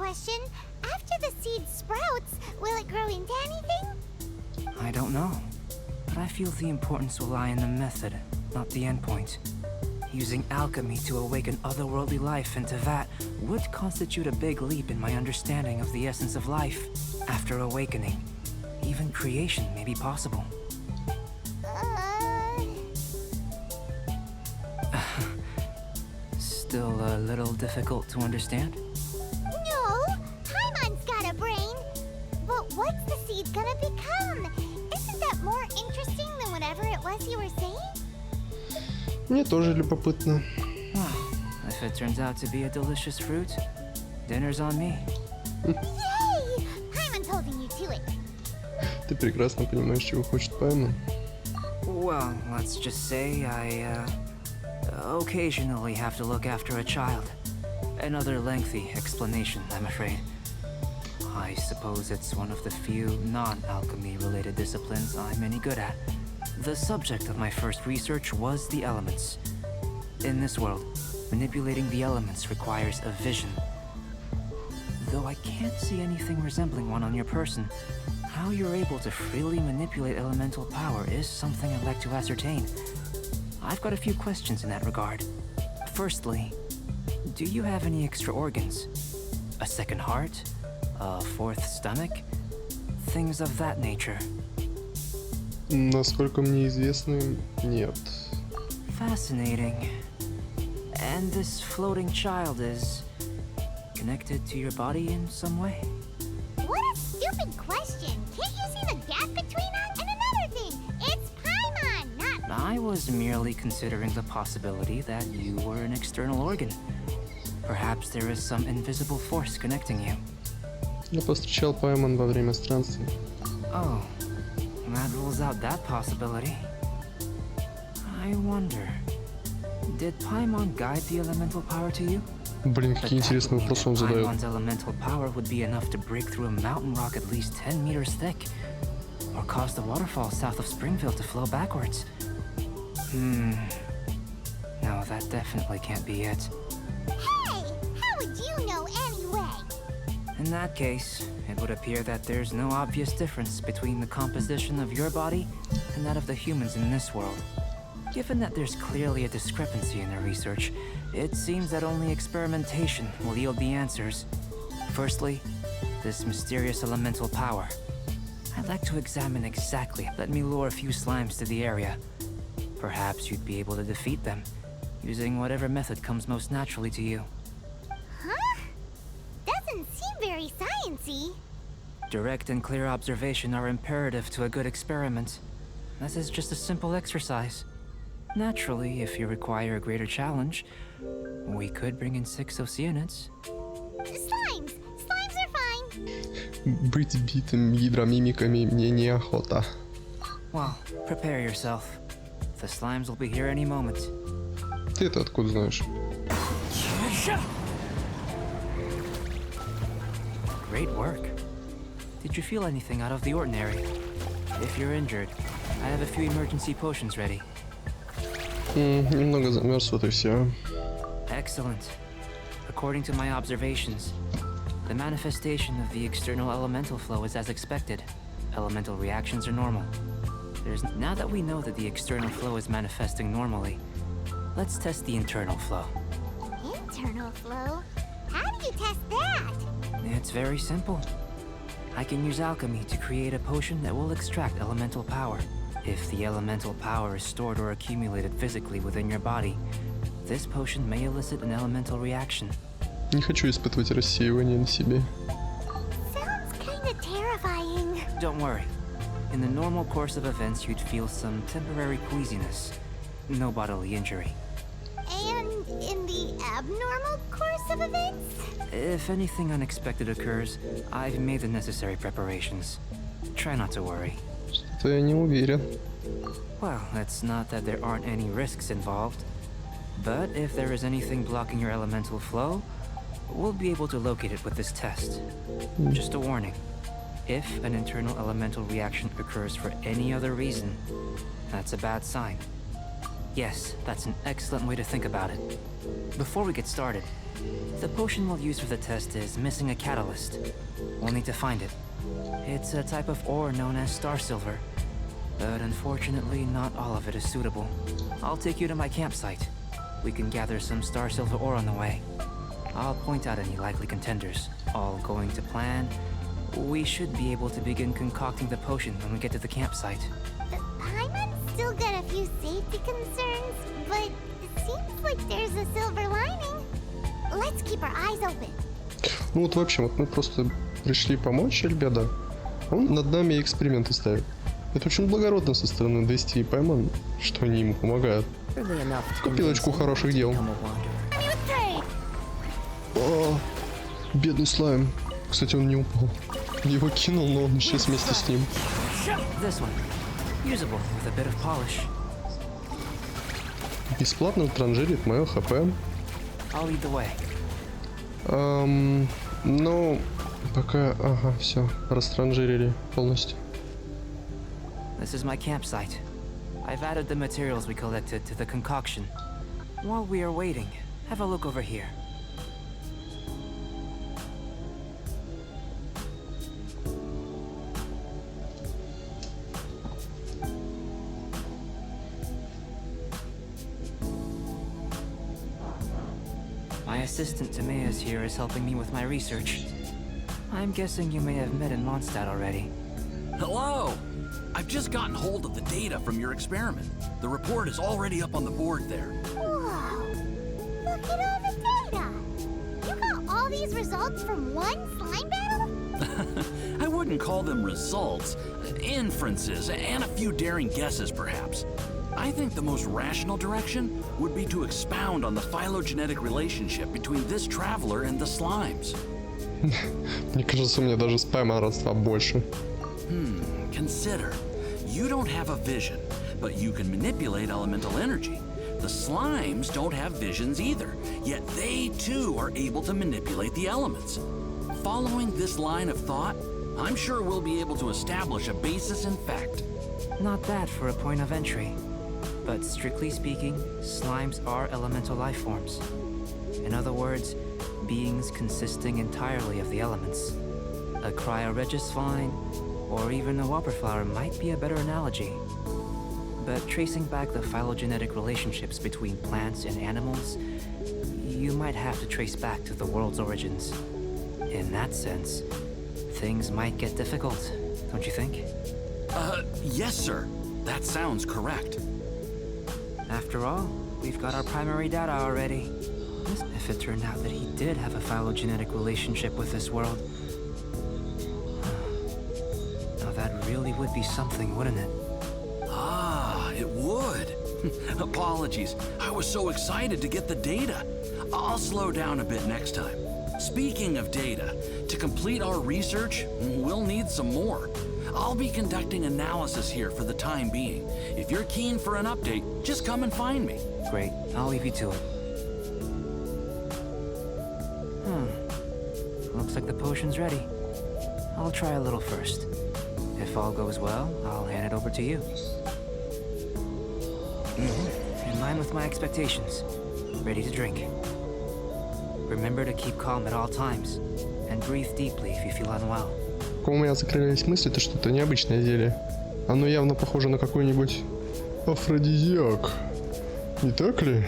question. After the seed sprouts, will it grow into anything? I don't know. But I feel the importance will lie in the method, not the endpoint. Using alchemy to awaken otherworldly life into that would constitute a big leap in my understanding of the essence of life. After awakening, even creation may be possible. Still a little difficult to understand? No, Paimon's got a brain. But what's the seed gonna become? Isn't that more interesting than whatever it was you were saying? Мне тоже любопытно. Well, if it turns out to be a delicious fruit, dinner's on me. Yay! Paimon's holding you to it. Ты прекрасно понимаешь, чего хочет Паймон. Well, let's just say I, occasionally have to look after a child. Another lengthy explanation, I'm afraid. I suppose it's one of the few non-alchemy related disciplines I'm any good at. The subject of my first research was the elements. In this world, manipulating the elements requires a vision. Though I can't see anything resembling one on your person, how you're able to freely manipulate elemental power is something I'd like to ascertain. I've got a few questions in that regard. Firstly, do you have any extra organs? A second heart? A fourth stomach? Things of that nature. Насколько мне известно, нет. Fascinating. And this floating child is connected to your body in some way? What a stupid question! Can't you see the gap between us? And another thing, it's Paimon, not... I was merely considering the possibility that you were an external organ. Perhaps there is some invisible force connecting you. Я повстречал Паймон во время странствий. Oh, that rules out that possibility. I wonder, did Paimon guide the elemental power to you? Блин, какие интересные вопросы он задает. Paimon's elemental power would be enough to break through a mountain rock at least 10 meters thick, or cause the waterfall south of Springfield to flow backwards. No, that definitely can't be it. Hey! How would you know anyway? In that case, it would appear that there's no obvious difference between the composition of your body and that of the humans in this world. Given that there's clearly a discrepancy in their research, it seems that only experimentation will yield the answers. Firstly, this mysterious elemental power. I'd like to examine exactly. Let me lure a few slimes to the area. Perhaps you'd be able to defeat them, using whatever method comes most naturally to you. Huh? Doesn't seem very sciencey. Direct and clear observation are imperative to a good experiment. This is just a simple exercise. Naturally, if you require a greater challenge, we could bring in 6 Oceanids. Slimes! Slimes are fine! Быть битым гидромимиками мне неохота. Well, prepare yourself. The slimes will be here any moment. Ты это откуда знаешь? Great work. Did you feel anything out of the ordinary? If you're injured, I have a few emergency potions ready. Немного замерз, вот и все. Excellent. According to my observations, the manifestation of the external elemental flow is as expected. Elemental reactions are normal. Now that we know that the external flow is manifesting normally, let's test the internal flow. Internal flow? How do you test that? It's very simple. I can use alchemy to create a potion that will extract elemental power. If the elemental power is stored or accumulated physically within your body, this potion may elicit an elemental reaction. Не хочу испытывать рассеивание на себе. Sounds kinda terrifying. Don't worry. In the normal course of events, you'd feel some temporary queasiness. No bodily injury. And in the abnormal course of events? If anything unexpected occurs, I've made the necessary preparations. Try not to worry. Что-то я не уверен. Well, it's not that there aren't any risks involved. But if there is anything blocking your elemental flow, we'll be able to locate it with this test. Just a warning. If an internal elemental reaction occurs for any other reason, that's a bad sign. Yes, that's an excellent way to think about it. Before we get started, The potion we'll use for the test is missing a catalyst. We'll need to find it. It's a type of ore known as star silver, but unfortunately not all of it is suitable. I'll take you to my campsite. We can gather some star silver ore on the way. I'll point out any likely contenders. All going to plan, we should be able to begin concocting the potion when we get to the campsite. Paimon's still got a few safety concerns, but it seems like there's a silver lining. Let's keep our eyes open. Ну вот в общем, вот мы просто пришли помочь Альбедо. Он над нами эксперименты ставит. Это очень благородно со стороны Дести и Паймон, что они ему помогают. Копилочку хороших дел. О, бедный слайм. Кстати, он не упал. Его кинул, но он исчез вместе с ним. Бесплатно транжирит мое хп. Ну, пока... Ага, все, растранжирили полностью. This is my campsite. I've added the materials we collected to the concoction. While we are waiting, have a look over here. My assistant Timaeus here is helping me with my research. I'm guessing you may have met in Mondstadt already. Hello! I've just gotten hold of the data from your experiment. The report is already up on the board there. Whoa! Look at all the data! You got all these results from one slime battle? I wouldn't call them results, inferences, and a few daring guesses perhaps. I think the most rational direction would be to expound on the phylogenetic relationship between this traveler and the slimes. Мне кажется, у меня даже с Паймон родства больше. Consider, you don't have a vision, but you can manipulate elemental energy. The slimes don't have visions either, yet they too are able to manipulate the elements. Following this line of thought, I'm sure we'll be able to establish a basis in fact. Not bad for a point of entry. But strictly speaking, slimes are elemental life forms. In other words, beings consisting entirely of the elements. A cryoregisvine, or even a whopperflower might be a better analogy. But tracing back the phylogenetic relationships between plants and animals, you might have to trace back to the world's origins. In that sense, things might get difficult, don't you think? Yes, sir. That sounds correct. After all, we've got our primary data already. If it turned out that he did have a phylogenetic relationship with this world, now that really would be something, wouldn't it? Ah, it would. Apologies. I was so excited to get the data. I'll slow down a bit next time. Speaking of data, to complete our research, we'll need some more. I'll be conducting analysis here for the time being. If you're keen for an update, just come and find me. Great, I'll leave you to it. Looks like the potion's ready. I'll try a little first. If all goes well, I'll hand it over to you. In line with my expectations. Ready to drink. Remember to keep calm at all times, and breathe deeply if you feel unwell. У меня закрылись мысли, это что-то необычное зелье. Оно явно похоже на какой-нибудь афродизиак. Не так ли,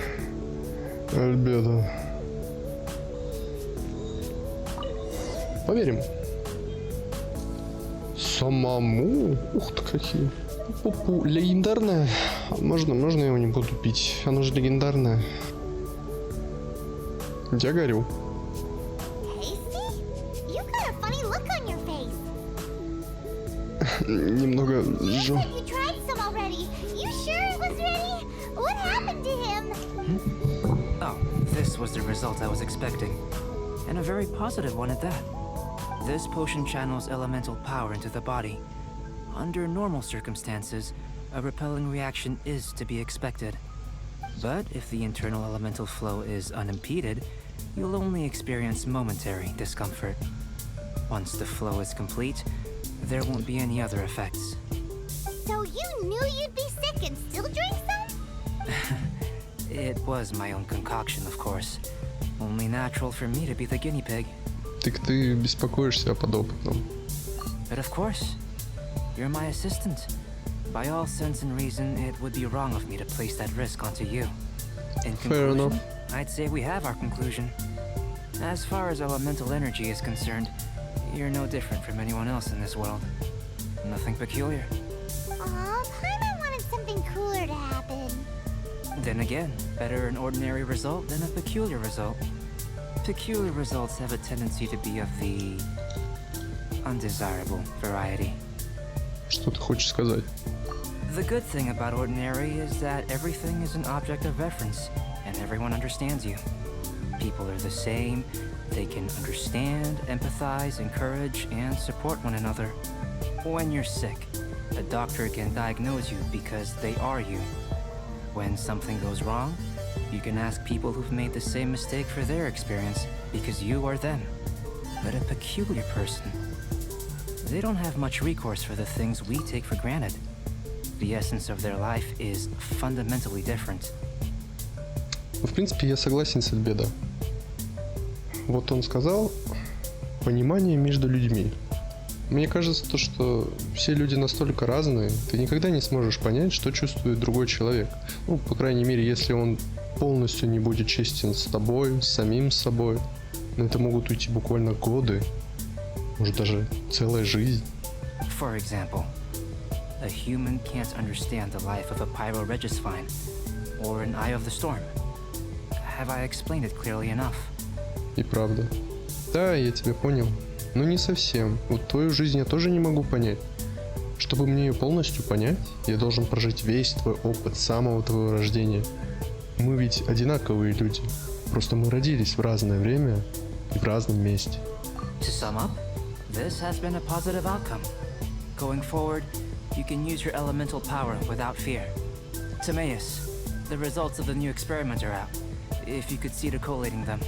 Альбедо? Поверим. Самому? Ух ты, какие. Пупу. Легендарное? Можно я его не буду пить? Оно же легендарное. Я горю. Немного жжет. Oh, this was the result I was expecting. And a very positive one at that. This potion channels elemental power into the body. Under normal circumstances, a repelling reaction is to be expected. But if the internal elemental flow is unimpeded, you'll only experience momentary discomfort. Once the flow is complete, there won't be any other effects. So you knew you'd be sick and still drink some? It was my own concoction, of course. Only natural for me to be the guinea pig. Так ты беспокоишься о подопытном. But of course, you're my assistant. By all sense and reason, it would be wrong of me to place that risk onto you. In Fair conclusion, enough. I'd say we have our conclusion. As far as elemental energy is concerned, you're no different from anyone else in this world. Nothing peculiar. Aw, Paimon wanted something cooler to happen. Then again, better an ordinary result than a peculiar result. Peculiar results have a tendency to be of the undesirable variety. Что ты хочешь сказать? The good thing about ordinary is that everything is an object of reference, and everyone understands you. People are the same, they can understand, empathize, encourage, and support one another. When you're sick, a doctor can diagnose you because they are you. When something goes wrong, you can ask people who've made the same mistake for their experience because you are them. But a peculiar person, they don't have much recourse for the things we take for granted. The essence of their life is fundamentally different. В принципе, я согласен с Альбедо. Вот он сказал, понимание между людьми. Мне кажется, то, что все люди настолько разные, ты никогда не сможешь понять, что чувствует другой человек. Ну, по крайней мере, если он полностью не будет честен с тобой, с самим собой. На это могут уйти буквально годы, может даже целая жизнь. For example, a human can't understand the life of a pyroregisvine or an eye of the storm. Have I explained it clearly enough? И правда. Да, я тебя понял. Но не совсем. Вот твою жизнь я тоже не могу понять. Чтобы мне ее полностью понять, я должен прожить весь твой опыт с самого твоего рождения. Мы ведь одинаковые люди. Просто мы родились в разное время и в разном месте. To sum up, this has been a positive outcome. Going forward, you can use your elemental power without fear. Timaeus, the results of the new experiment are out. If you could see to collating them.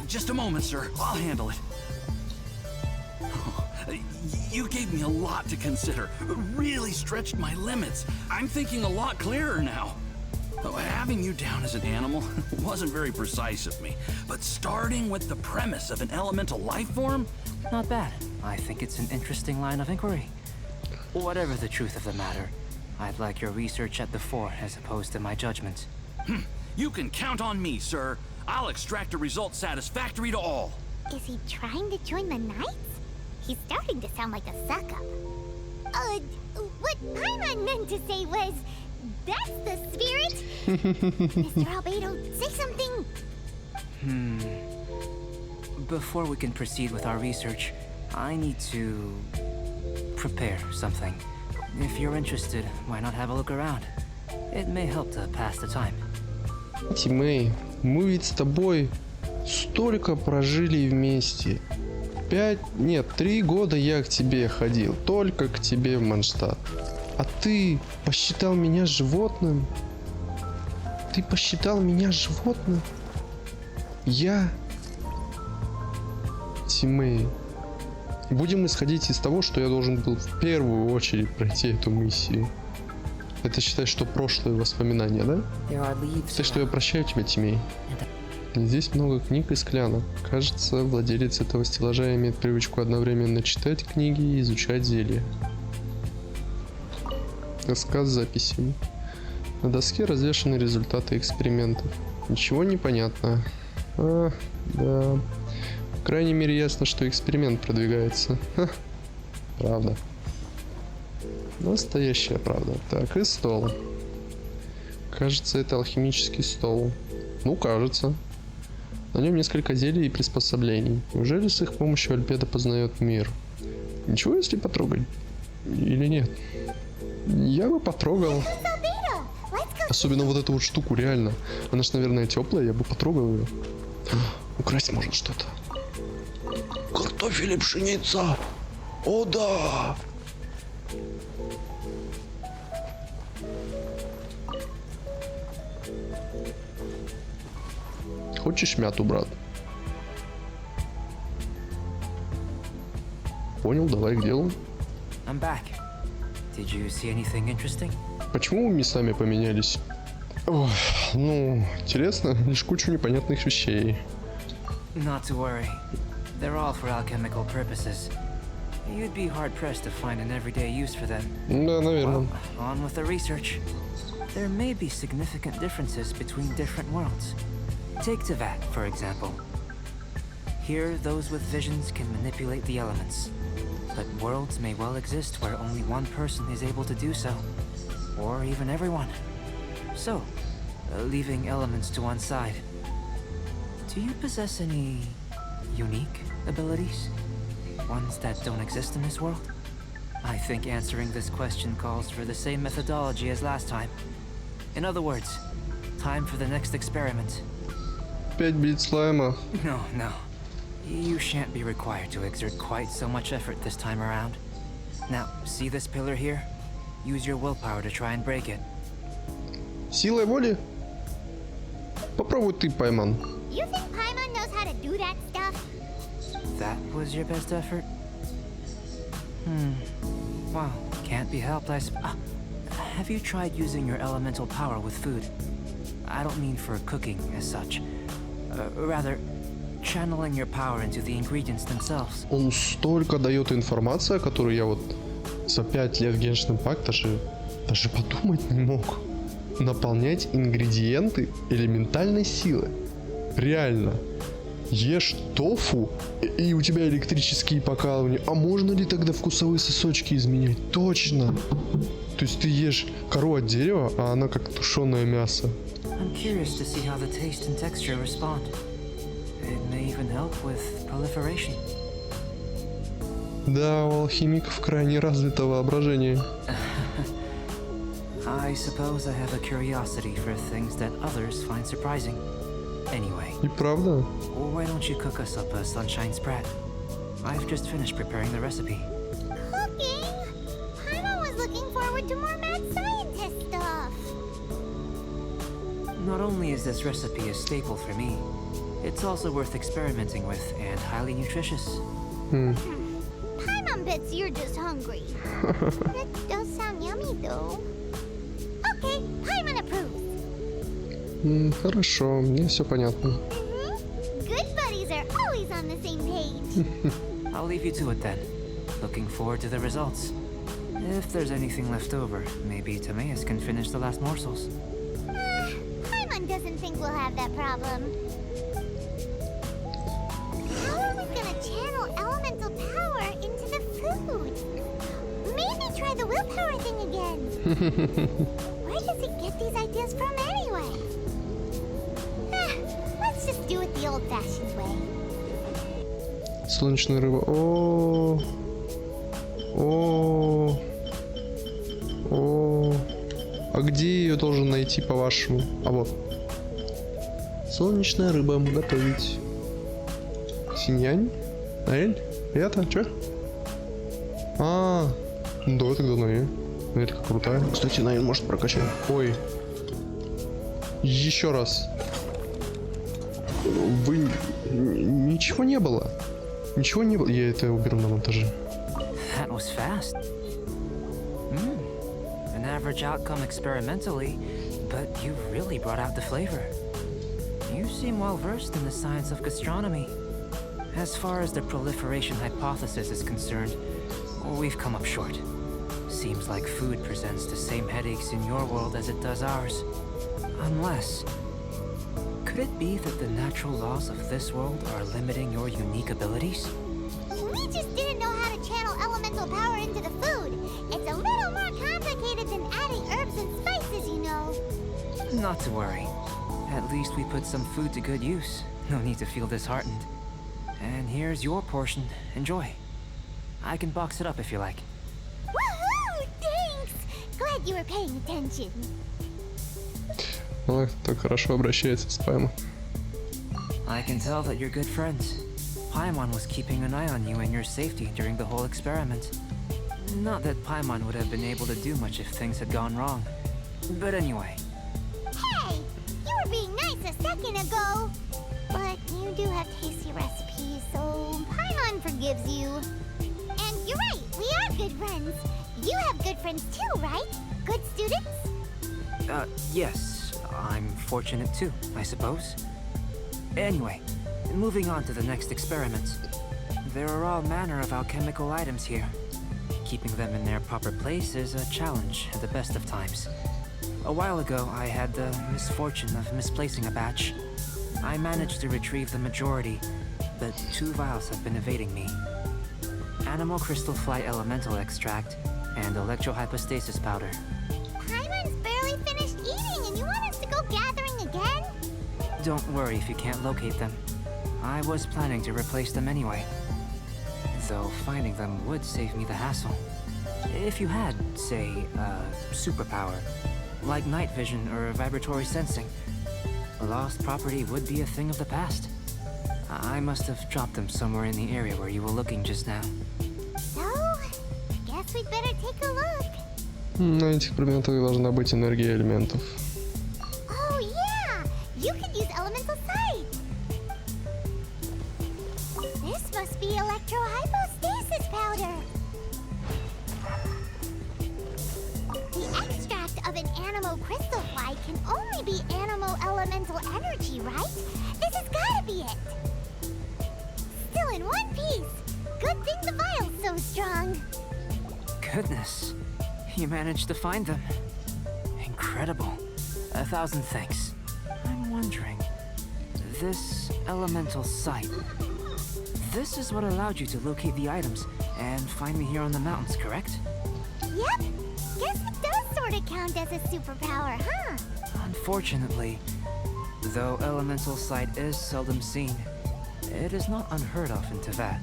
Just a moment, sir. I'll handle it. You gave me a lot to consider. Really stretched my limits. I'm thinking a lot clearer now. Having you down as an animal wasn't very precise of me, but starting with the premise of an elemental life form? Not bad. I think it's an interesting line of inquiry. Whatever the truth of the matter, I'd like your research at the fore as opposed to my judgment. You can count on me, sir. I'll extract a result satisfactory to all. Is he trying to join the Knights? He's starting to sound like a suck-up. What Paimon meant to say was, that's the spirit? Mr. Альбедо, say something. Before we can proceed with our research, I need to prepare something. If you're interested, why not have a look around? It may help to pass the time. Тимей, мы ведь с тобой столько прожили вместе. 3 года я к тебе ходил, только к тебе в Манштадт. А ты посчитал меня животным? Ты посчитал меня животным? Я... Тимей, будем исходить из того, что я должен был в первую очередь пройти эту миссию. Это считай, что прошлые воспоминания, да? Так что я прощаю тебя, Тимей. Здесь много книг из кляна. Кажется, владелец этого стеллажа имеет привычку одновременно читать книги и изучать зелья. Рассказ с записями. На доске развешаны результаты экспериментов. Ничего не понятно. Да. По крайней мере, ясно, что эксперимент продвигается. Правда. Настоящая правда. Так, и стол. Кажется, это алхимический стол. Ну, кажется. На нем несколько зелий и приспособлений. Неужели с их помощью Альбедо познает мир? Ничего, если потрогать? Или нет? Я бы потрогал. Особенно вот эту вот штуку, реально. Она ж, наверное, теплая, я бы потрогал ее. Украсть можно что-то. Картофель и пшеница! О, да! Хочешь мяту, брат? Понял, давай к делу. I'm back. Did you see anything interesting? Почему мы местами поменялись? Ох, ну, интересно, лишь кучу непонятных вещей. Not to worry. They're all for alchemical purposes. You'd be hard-pressed to find an everyday use for them. Да, наверное. Well, on with the research. There may be significant differences between different worlds. Take Tevat, for example. Here, those with visions can manipulate the elements. But worlds may well exist where only one person is able to do so. Or even everyone. So, leaving elements to one side. Do you possess any unique abilities? Ones that don't exist in this world? I think answering this question calls for the same methodology as last time. In other words, time for the next experiment. 5 бит слайма. No. You shan't be required to exert quite so much effort this time around. Now, see this pillar here? Use your willpower to try and break it. Силой воли? Попробуй ты, Пайман. You think Paimon knows how to do that stuff? That was your best effort? Well, can't be helped, have you tried using your elemental power with food? I don't mean for cooking as such. Rather, channeling your power into the ingredients themselves. Он столько дает информации, которую я вот за 5 лет Genshin Impact даже подумать не мог. Наполнять ингредиенты элементальной силы. Реально. Ешь тофу, и у тебя электрические покалывания. А можно ли тогда вкусовые сосочки изменять? Точно. То есть ты ешь кору от дерева, а она как тушеное мясо. I'm curious to see how the taste and texture respond. It may even help with proliferation. Да, у алхимиков крайне развито воображение. I suppose I have a curiosity for things that others find surprising. Anyway, И правда? why don't you cook us up a sunshine sprat? I've just finished preparing the recipe. Cooking? Paimon was looking forward to more mad scientist stuff. Not only is this recipe a staple for me, it's also worth experimenting with and highly nutritious. Paimon bets you're just hungry. That does sound yummy, though. Okay, Paimon approves. Хорошо, мне все понятно. Good buddies are always on the same page. I'll leave you to it then. Looking forward to the results. If there's anything left over, maybe Timaeus can finish the last morsels. Paimon doesn't think we'll have that problem. How are we gonna channel elemental power into the food? Maybe try the willpower thing again. Where does it get these ideas from anyway? Let's just do it the old-fashioned way. Солнечная рыба. О. А где ее должен найти, по-вашему? А вот. Солнечная рыба. Готовить. Синьянь? Наэль? Это? Чё? Да, это давно я. Наэлька крутая. Кстати, Наэль может прокачать. Ой. Еще раз. Вы... Ничего не было. Ничего не было. Я это уберу на монтаже. That was fast. An average outcome experimentally, but you've really brought out the flavor. You seem well versed in the science of gastronomy. As far as the proliferation hypothesis is concerned, we've come up short. Seems like food presents the same headaches in your world as it does ours. Unless... Could it be that the natural laws of this world are limiting your unique abilities? We just didn't know how to channel elemental power into the food. It's a little more complicated than adding herbs and spices, you know. Not to worry. At least we put some food to good use. No need to feel disheartened. And here's your portion. Enjoy. I can box it up if you like. Woohoo! Thanks! Glad you were paying attention. Ой, так хорошо обращается с Паймом. I can tell that you're good friends. Paimon was keeping an eye on you and your safety during the whole experiment. Not that Paimon would have been able to do much if things had gone wrong. But anyway. Hey! You were being nice a second ago! But you do have tasty recipes, so Paimon forgives you. And you're right, we are good friends. You have good friends too, right? Good students? Yes. I'm fortunate too, I suppose. Anyway, moving on to the next experiment. There are all manner of alchemical items here. Keeping them in their proper place is a challenge at the best of times. A while ago, I had the misfortune of misplacing a batch. I managed to retrieve the majority, but 2 vials have been evading me. Animal crystal fly elemental extract and electrohypostasis powder. Paimon's barely finished eating and you want us to go gathering again? Don't worry if you can't locate them. I was planning to replace them anyway. Though finding them would save me the hassle. If you had, say, a superpower, like night vision or vibratory sensing, lost property would be a thing of the past. I must have dropped them somewhere in the area where you were looking just now. So, I guess we'd better take a look. На этих предметах должна быть энергия элементов. Oh yeah! You could use elemental sight! This must be electrohypostasis powder! The extract of an animal crystal fly can only be animal elemental energy, right? This has gotta be it! Still in one piece! Good thing the vial's so strong! Goodness, you managed to find them. Incredible. 1,000 thanks. I'm wondering, this elemental sight, this is what allowed you to locate the items and find me here on the mountains, correct? Yep! Guess it does sort of count as a superpower, huh? Unfortunately, though elemental sight is seldom seen, it is not unheard of in Tibet.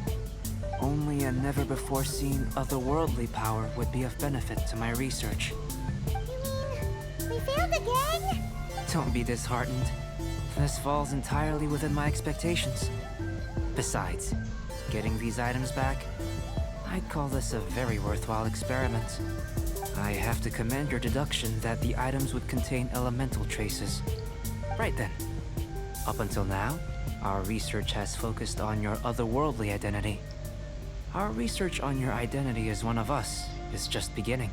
Only a never-before-seen otherworldly power would be of benefit to my research. You mean, we failed again? Don't be disheartened. This falls entirely within my expectations. Besides, getting these items back, I'd call this a very worthwhile experiment. I have to commend your deduction that the items would contain elemental traces. Right then. Up until now, our research has focused on your otherworldly identity. Our research on your identity as one of us is just beginning.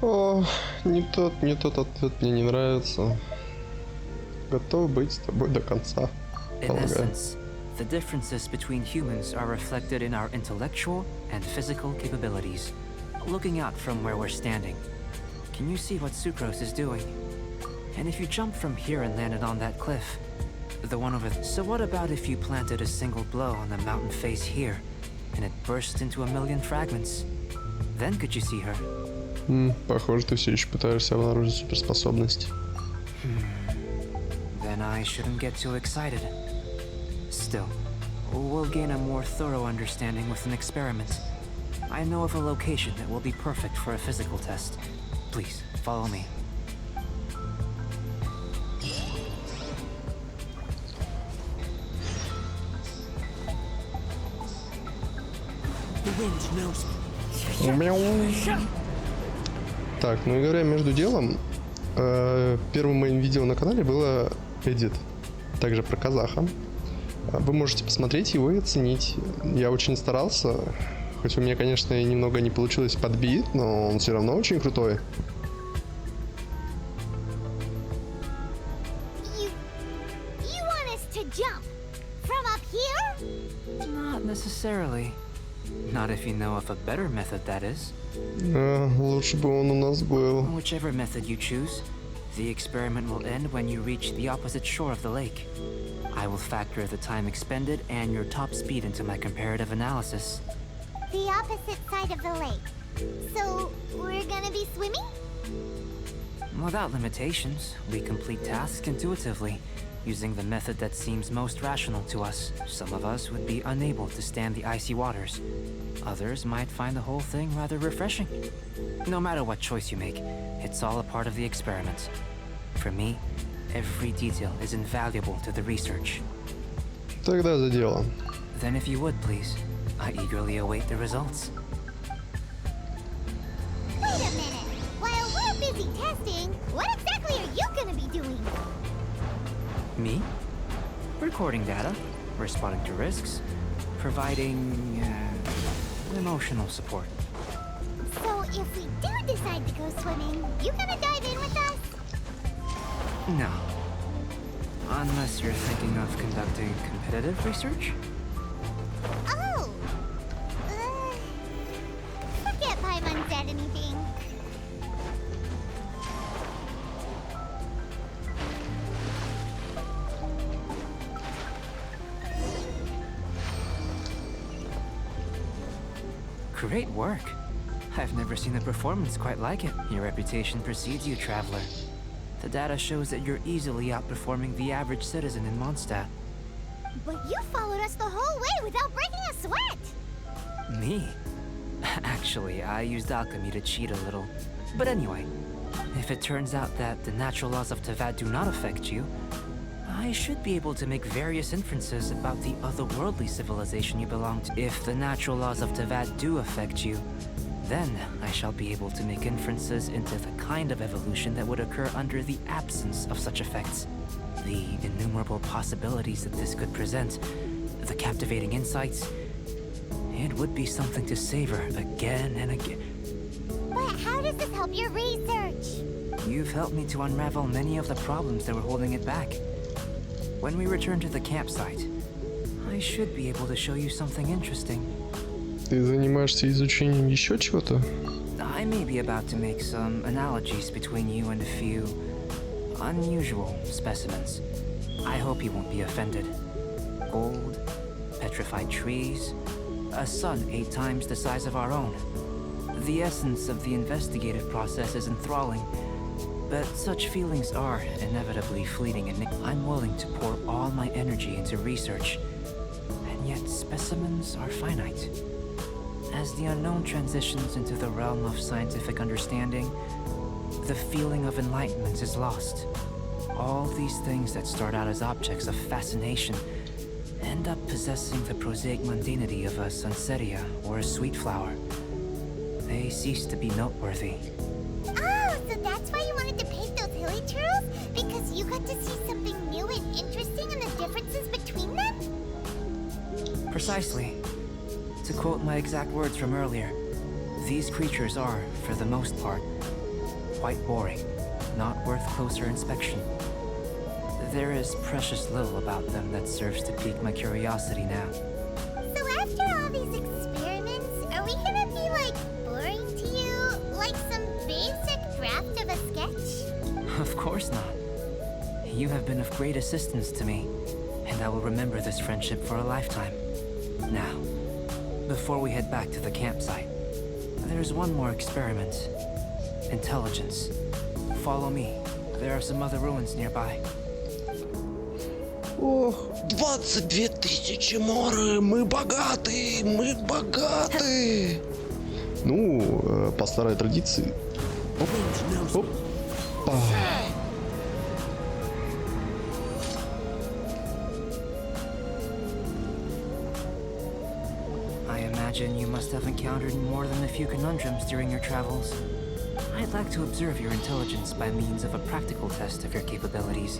О, не тот ответ мне не нравится. Готов быть с тобой до конца. In essence, the differences between humans are reflected in our intellectual and physical capabilities. Looking out from where we're standing, can you see what Sucrose is doing? And if you jump from here and landed on that cliff, the one over there. So what about if you planted a single blow on the mountain face here, and it burst into 1,000,000 fragments? Then could you see her? Похоже, ты все еще пытаешься обнаружить суперспособность. Then I shouldn't get too excited. Still, we'll gain a more thorough understanding with an experiment. I know of a location that will be perfect for a physical test. Please, follow me. The wind knows me. Так, ну и говоря между делом, первым моим видео на канале было Edit, также про казаха. Вы можете посмотреть его и оценить. Я очень старался, хоть у меня, конечно, и немного не получилось подбит, но он все равно очень крутой. You want us to jump from up here? Not necessarily. Not if you know of a better method, that is. Лучше бы он у нас был. Whichever method you choose, the experiment will end when you reach the opposite shore of the lake. I will factor the time expended and your top speed into my comparative analysis. The opposite side of the lake. So, we're gonna be swimming? Without limitations, we complete tasks intuitively, using the method that seems most rational to us. Some of us would be unable to stand the icy waters. Others might find the whole thing rather refreshing. No matter what choice you make, it's all a part of the experiment. For me, every detail is invaluable to the research. Тогда за дело. Then if you would, please, I eagerly await the results. Wait a minute! While we're busy testing, what exactly are you gonna be doing? Me? Recording data, responding to risks, providing emotional support. So if we do decide to go swimming, you gonna dive in with us? No. Unless you're thinking of conducting competitive research? Oh! Forget Paimon said anything. Great work. I've never seen a performance quite like it. Your reputation precedes you, traveler. The data shows that you're easily outperforming the average citizen in Mondstadt. But you followed us the whole way without breaking a sweat! Me? Actually, I used alchemy to cheat a little. But anyway, if it turns out that the natural laws of Tavad do not affect you, I should be able to make various inferences about the otherworldly civilization you belong to. If the natural laws of Tavad do affect you, then I shall be able to make inferences into the kind of evolution that would occur under the absence of such effects. The innumerable possibilities that this could present, the captivating insights, it would be something to savor again and again. But how does this help your research? You've helped me to unravel many of the problems that were holding it back. When we return to the campsite, I should be able to show you something interesting. Ты занимаешься изучением еще чего-то? I may be about to make some analogies between you and a few unusual specimens. I hope you won't be offended. Gold, petrified trees, a sun 8 times the size of our own. The essence of the investigative process is enthralling, but such feelings are inevitably fleeting, and I'm willing to pour all my energy into research, and yet specimens are finite. As the unknown transitions into the realm of scientific understanding, the feeling of enlightenment is lost. All these things that start out as objects of fascination end up possessing the prosaic mundanity of a sunsetia or a sweet flower. They cease to be noteworthy. Oh, so that's why you wanted to paint those hilly turtles? Because you got to see something new and interesting and the differences between them? Precisely. To quote my exact words from earlier, these creatures are, for the most part, quite boring, not worth closer inspection. There is precious little about them that serves to pique my curiosity now. So after all these experiments, are we gonna be like boring to you? Like some basic draft of a sketch? Of course not. You have been of great assistance to me, and I will remember this friendship for a lifetime. Now, before we head back to the campsite, there's one more experiment. Intelligence. Follow me. There are some other ruins nearby. Ох, 22 тысячи моры, мы богаты, мы богаты. Ну, по старой традиции. Оп, опа. I imagine you must have encountered more than a few conundrums during your travels. I'd like to observe your intelligence by means of a practical test of your capabilities,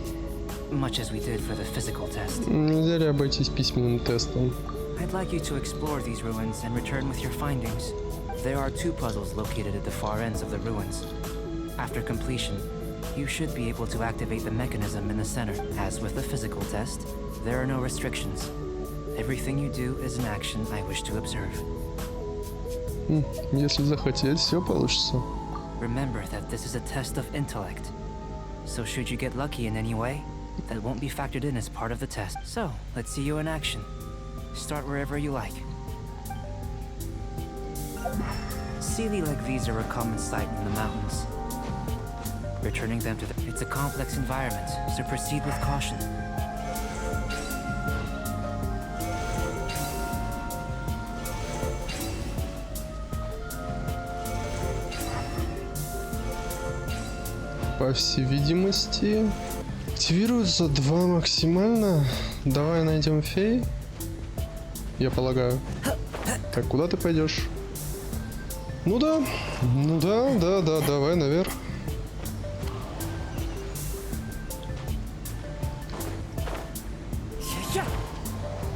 much as we did for the physical test. Нельзя ли обойтись письменным тестом? I'd like you to explore these ruins and return with your findings. There are 2 puzzles located at the far ends of the ruins. After completion, you should be able to activate the mechanism in the center. As with the physical test, there are no restrictions. Everything you do is an action I wish to observe. Если захотеть, все получится. Remember that this is a test of intellect. So should you get lucky in any way, that won't be factored in as part of the test. So, let's see you in action. Start wherever you like. Sealy like these are a common sight in the mountains. Returning them to it's a complex environment, so proceed with caution. По всей видимости, активируются 2 максимально. Давай найдем фей. Я полагаю. Так, куда ты пойдешь? Ну да, давай наверх.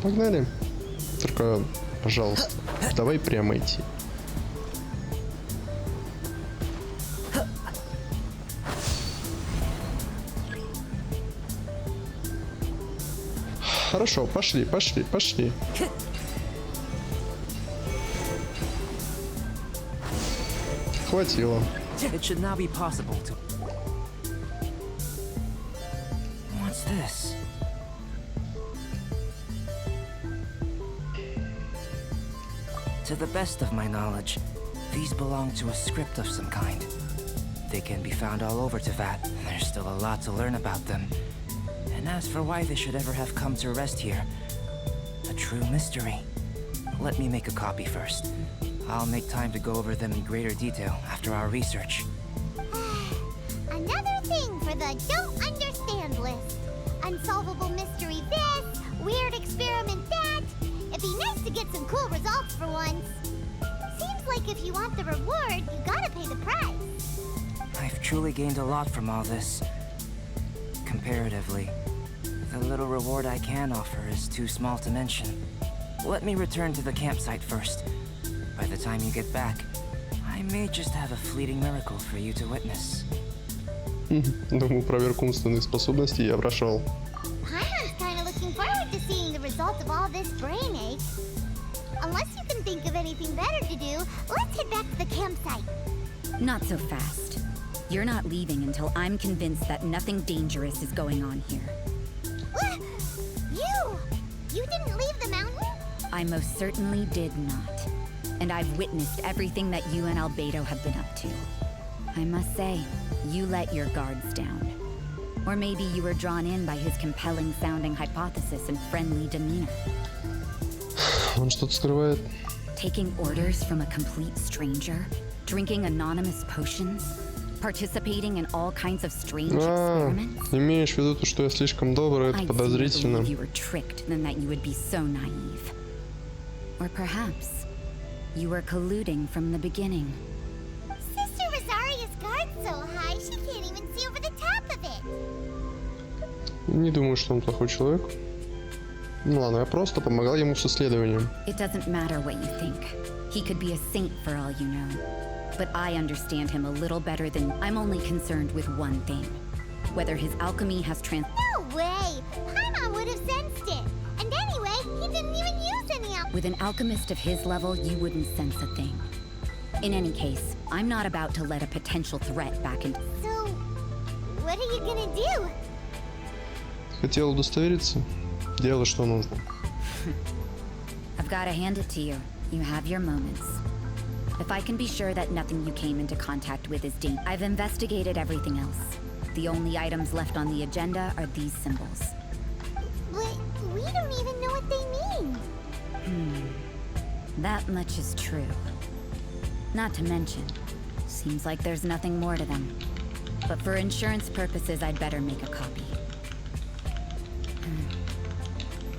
Погнали. Только, пожалуйста, давай прямо идти. Хорошо, пошли. Хватило. It should now be possible to... What's this? To the best of my knowledge, these belong to a script of some kind. They can be found all over Teyvat, and there's still a lot to learn about them. And as for why they should ever have come to rest here, a true mystery. Let me make a copy first. I'll make time to go over them in greater detail after our research. Another thing for the don't understand list. Unsolvable mystery this, weird experiment that. It'd be nice to get some cool results for once. Seems like if you want the reward, you gotta pay the price. I've truly gained a lot from all this. Comparatively, the little reward I can offer is too small to mention. Let me return to the campsite first. By the time you get back, I may just have a fleeting miracle for you to witness. Думаю, проверку умственных способностей я прошел. Paimon's kinda looking forward to seeing the result of all this brain ache. Unless you can think of anything better to do, let's head back to the campsite. Not so fast. You're not leaving until I'm convinced that nothing dangerous is going on here. What? You didn't leave the mountain? I most certainly did not. And I've witnessed everything that you and Альбедо have been up to. I must say, you let your guards down. Or maybe you were drawn in by his compelling-sounding hypothesis and friendly demeanor. Он что-то скрывает. Taking orders from a complete stranger, drinking anonymous potions, participating in all kinds of strange experiments. Имеешь в виду то, что я слишком добрый, это подозрительно. You were tricked than that you would be so naive. Or perhaps you were colluding from the beginning. Sister Rosaria's guard's so high, she can't even see over the top of it. Не думаю, что он плохой человек. Ну ладно, я просто помогал ему с исследованием. It doesn't matter what you think. He could be a saint for all you know. But I understand him a little better than... I'm only concerned with one thing. Whether his alchemy has No way! Paimon would have sensed it. And anyway, he didn't even use any With an alchemist of his level, you wouldn't sense a thing. In any case, I'm not about to let a potential threat back into... So, what are you gonna do? Хотел удостовериться. Делай, что нужно. I've got to hand it to you. You have your moments. If I can be sure that nothing you came into contact with is dangerous. I've investigated everything else. The only items left on the agenda are these symbols. But we don't even know what they mean. That much is true. Not to mention, seems like there's nothing more to them. But for insurance purposes, I'd better make a copy.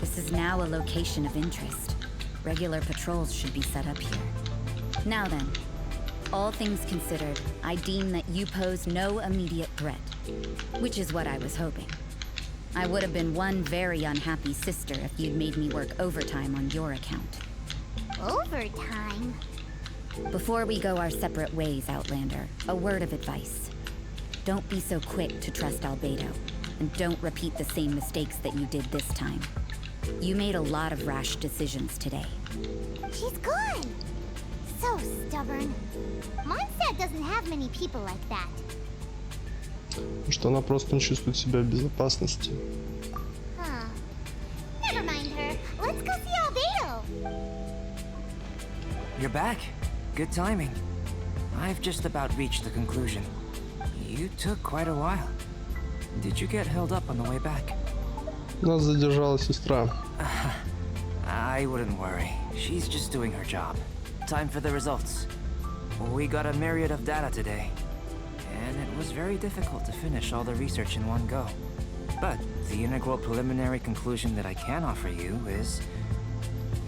This is now a location of interest. Regular patrols should be set up here. Now then, all things considered, I deem that you pose no immediate threat. Which is what I was hoping. I would have been one very unhappy sister if you'd made me work overtime on your account. Overtime? Before we go our separate ways, Outlander, a word of advice. Don't be so quick to trust Альбедо, and don't repeat the same mistakes that you did this time. You made a lot of rash decisions today. She's gone. So stubborn. Mondstadt doesn't have many people like that. Что она просто не чувствует себя в безопасности. Huh. Never mind her. Let's go see Альбедо. You're back. Good timing. I've just about reached the conclusion. You took quite a while. Did you get held up on the way back? Нас задержала сестра. I wouldn't worry. She's just doing her job. Time for the results. We got a myriad of data today, and it was very difficult to finish all the research in one go. But the integral preliminary conclusion that I can offer you is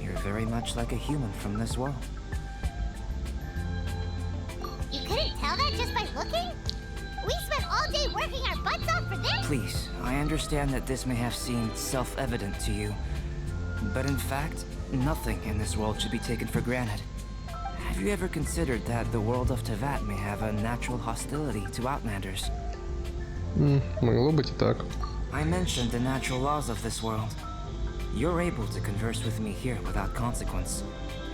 you're very much like a human from this world. You couldn't tell that just by looking? We spent all day working our butts off for this? Please, I understand that this may have seemed self-evident to you, but in fact, nothing in this world should be taken for granted. Have you ever considered that the world of Teyvat may have a natural hostility to Outlanders? Могло быть и так. I mentioned the natural laws of this world. You're able to converse with me here without consequence,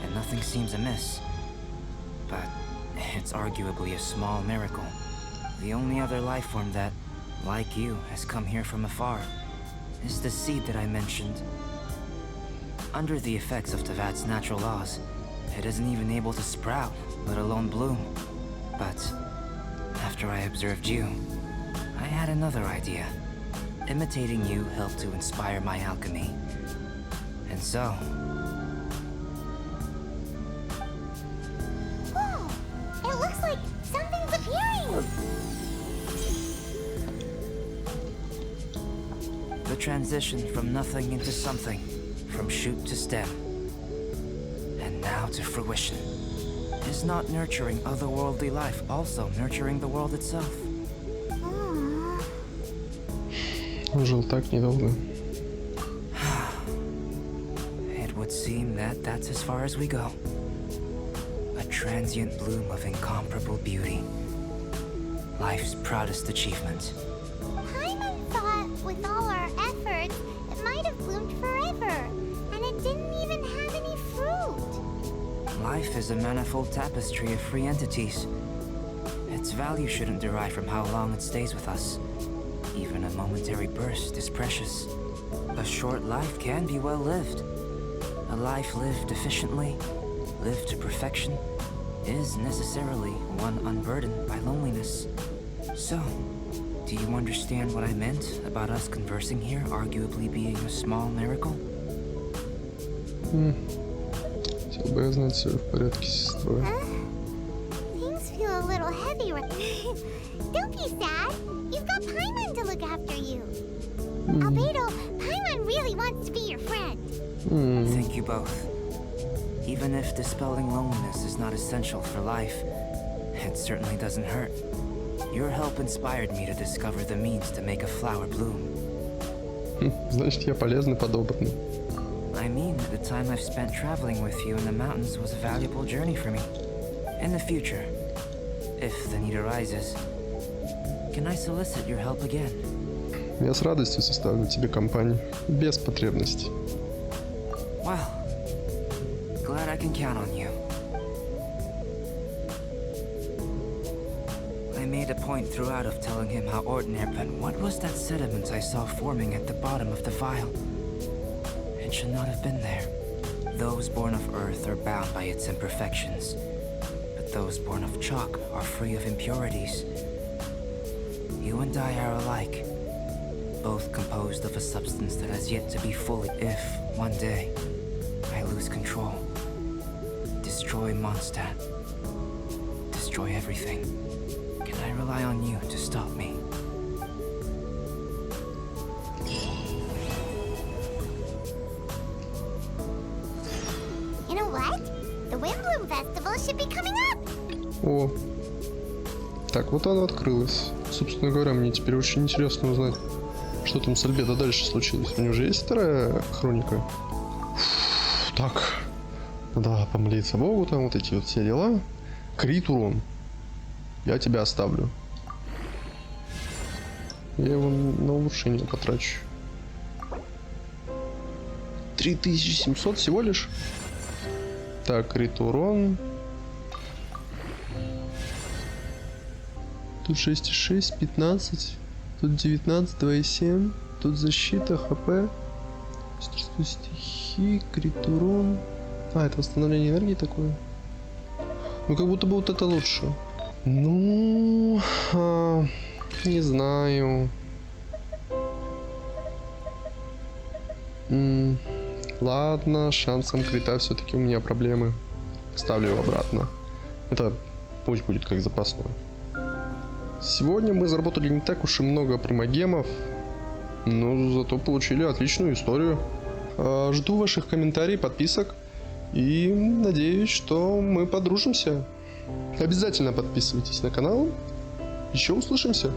and nothing seems amiss. But it's arguably a small miracle. The only other life form that, like you, has come here from afar is the seed that I mentioned. Under the effects of Tevat's natural laws, it isn't even able to sprout, let alone bloom. But after I observed you, I had another idea. Imitating you helped to inspire my alchemy. And so... Whoa! It looks like something's appearing! The transition from nothing into something, from shoot to stem, and now to fruition, is not nurturing otherworldly life also nurturing the world itself? Он жил так недолго. It would seem that that's as far as we go. A transient bloom of incomparable beauty. Life's proudest achievement. Paimon thought with all our efforts, it might have bloomed forever, and it didn't even have any fruit. Life is a manifold tapestry of free entities. Its value shouldn't derive from how long it stays with us. Even a momentary burst is precious. A short life can be well lived. A life lived efficiently, lived to perfection, is necessarily one unburdened by loneliness. So, do you understand what I meant about us conversing here arguably being a small miracle? Хотел бы я знать, все в порядке с сестрой. Things feel a little heavy right Don't be sad. You've got Paimon to look after you. Альбедо, Paimon really wants to be your friend. Thank you both. Even if dispelling loneliness is not essential for life, it certainly doesn't hurt. Your help inspired me to discover the means to make a flower bloom. Значит, я полезный подобранный. I mean, the time I've spent traveling with you in the mountains was a valuable journey for me. In the future, if the need arises, can I solicit your help again? Я с радостью составлю тебе компанию, без потребностей. Well, glad I can count on you. I made a point throughout of telling him how ordinary, but what was that sediment I saw forming at the bottom of the vial? It should not have been there. Those born of earth are bound by its imperfections, but those born of chalk are free of impurities. You and I are alike, both composed of a substance that has yet to be fully. If, one day, I lose control, destroy Mondstadt, destroy everything, can I rely on you to stop me? You know what? The Windbloom Festival should be coming up. О, так, вот оно открылось. Собственно говоря, мне теперь очень интересно узнать, что там с Альбедо дальше случилось. У него же есть вторая хроника? Так, надо помолиться Богу, там вот эти вот все дела. Крит урон. Я тебя оставлю. Я его на улучшение потрачу. 3700 всего лишь. Так, крит урон. Тут 6,6, 15. Тут 19, 2,7. Тут защита, хп. Мастерство стихий, крит урон. А, это восстановление энергии такое. Ну, как будто бы вот это лучше. Ну, не знаю. Ладно, шансом крита все-таки у меня проблемы. Ставлю его обратно. Это пусть будет как запасной. Сегодня мы заработали не так уж и много примагемов, но зато получили отличную историю. Жду ваших комментариев, подписок и надеюсь, что мы подружимся. Обязательно подписывайтесь на канал. Еще услышимся.